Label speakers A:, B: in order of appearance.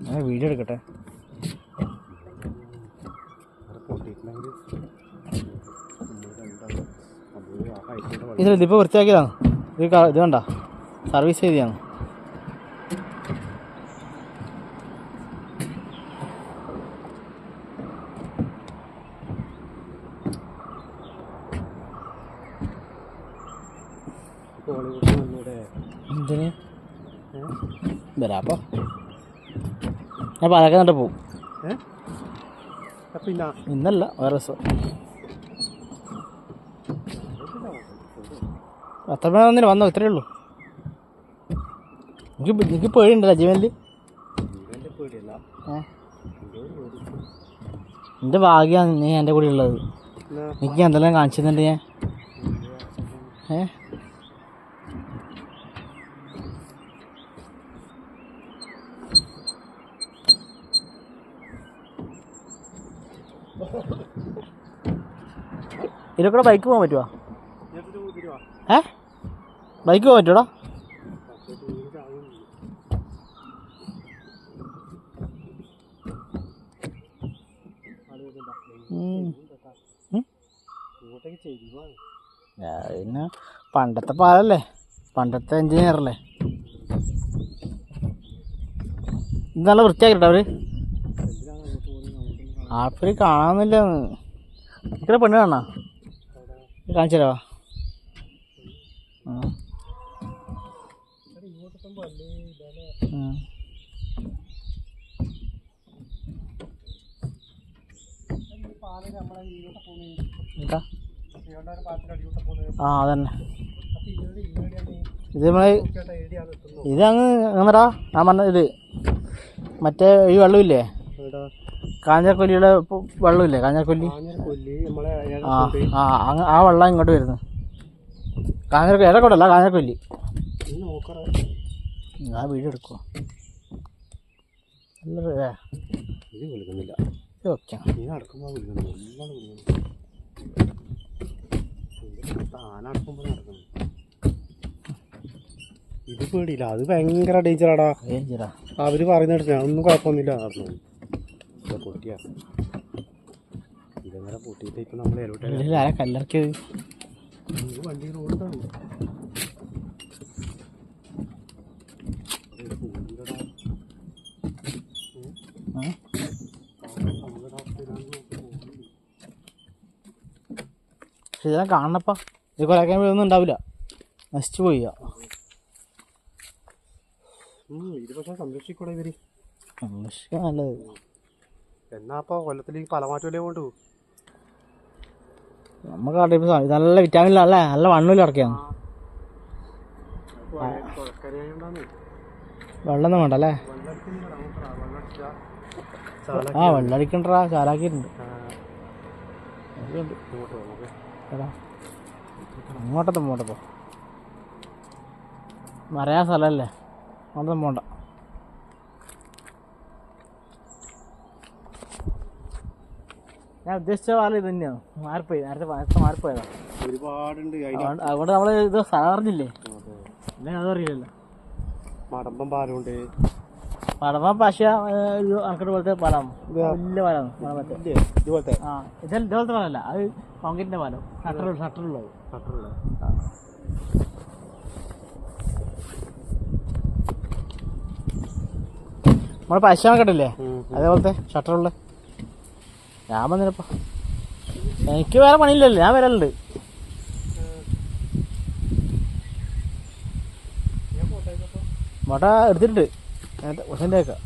A: ഞാൻ വീഡിയോ എടുക്കട്ടെ. ഇതിപ്പോൾ വൃത്തിയാക്കിയതാണ്. ഇത് കണ്ട സർവീസ് ചെയ്തതാണ്. എന്തിന് വരാപ്പോ ഞാൻ പാലക്കാട് നട്ട് പോവും. ഇന്നല്ല വേറെ ദിവസം. അത്ര മണി വന്നില്ല, വന്നോ ഇത്രയേ ഉള്ളൂ. എനിക്ക് പേടിയുണ്ടല്ലോ ജീവനിൽ. എൻ്റെ ഭാഗ്യമാണ് നീ എൻ്റെ കൂടെ ഉള്ളത്. എനിക്ക് എന്തെല്ലാം കാണിച്ചു തന്നിട്ട് ഞാൻ ഇതിലൂടെ ബൈക്ക് പോകാൻ പറ്റുമോ? ബൈക്ക് പോകാൻ പറ്റുമോടാ? പിന്നെ പണ്ടത്തെ പാലല്ലേ, പണ്ടത്തെ എഞ്ചിനീയറല്ലേ. ഇത് നല്ല വൃത്തിയാക്കിട്ടോ അവര്. ആൾക്കാർ കാണാന്നില്ല. ഇത്ര പെണ്ണ് കാണാ കാണിച്ചു തരാവാ. അതന്നെ ഇത് നമ്മള് ഇതങ്ങ് അങ്ങനെടാ. ഞാൻ പറഞ്ഞ ഇത് മറ്റേ ഈ വെള്ളമില്ലേ, കാഞ്ഞിരക്കൊല്ലിയുടെ വെള്ളമില്ലേ, കാഞ്ഞിരക്കൊല്ലി. ആ വെള്ളം ഇങ്ങോട്ട് വരുന്നു. കാഞ്ഞിരക്കൊല്ലി ഏറെക്കോട്ടല്ല, കാഞ്ഞിരക്കൊല്ലി. ഞാൻ വീഡിയോ എടുക്കുമോ? ഓക്കെ
B: ഇത് പേടിയില്ല, അത് ഭയങ്കര ഡേഞ്ചറാടാ. അവര് പറയുന്ന ഒന്നും കുഴപ്പമൊന്നുമില്ല. പൊട്ടിയാ ഇതെങ്ങനെ പൊട്ടിയിട്ട് ഇപ്പൊ നമ്മൾ
A: കല്ലറക്കിയത്
B: വണ്ടി റോഡാണ്.
A: ഇതിനെ കാണണപ്പാ. ഇത് കുറയ്ക്കാൻ ഒന്നും ഉണ്ടാവില്ല, നശിച്ചു പോയി.
B: ഇത് പക്ഷെ സംരക്ഷിക്കൂടെ ഇവര്?
A: സംരക്ഷിക്കാൻ നല്ലത്.
B: എന്നാ അപ്പൊ കൊല്ലത്തിലേക്ക് പലമാറ്റമല്ലേ കൊണ്ടു
A: നമുക്ക് നല്ല വിറ്റാമിനിലല്ലേ, നല്ല വണ്ണൂല് ഇറക്കിയാണ്. വെള്ളമൊന്നും വേണ്ടല്ലേ? വെള്ളം അടിക്കണ്ടാ, ചാലാക്കിയിട്ടുണ്ട്. അങ്ങോട്ടത്തും പോണ്ടപ്പോ മറയാ സ്ഥലമല്ലേ, അങ്ങോട്ടൊന്നും പോണ്ട. ഞാൻ ഉദ്ദേശിച്ച പാലം ഇത് തന്നെയാണ്. മാറിപ്പോയി, നേരത്തെ മാറിപ്പോയതാ.
B: ഒരുപാടുണ്ട്.
A: അതുകൊണ്ട് നമ്മള് ഇത് സാറിഞ്ഞില്ലേ, അല്ലെങ്കിൽ അതറിയില്ലല്ലോ.
B: മടമ്പം പാലമുണ്ട്.
A: മടമ്പം പശ അണക്കെട്ട് പോലത്തെ പാലാണ്, വലിയ പാലാണ്.
B: ഇതുപോലത്തെ
A: ഇതുപോലത്തെ പാലല്ല, അത് കോൺക്രീറ്റിന്റെ പാലം. ഷട്ടറുള്ളത്. നമ്മളെ പശ അണക്കെട്ടില്ലേ, അതേപോലത്തെ ഷട്ടറുള്ള. ഞാൻ വന്നിപ്പോ എനിക്ക് വേറെ പണിയില്ലല്ലോ, ഞാൻ വരലുണ്ട്. ഫോട്ടോ എടുത്തിട്ടുണ്ട്, കുറച്ചെൻ്റെ വെക്കാം.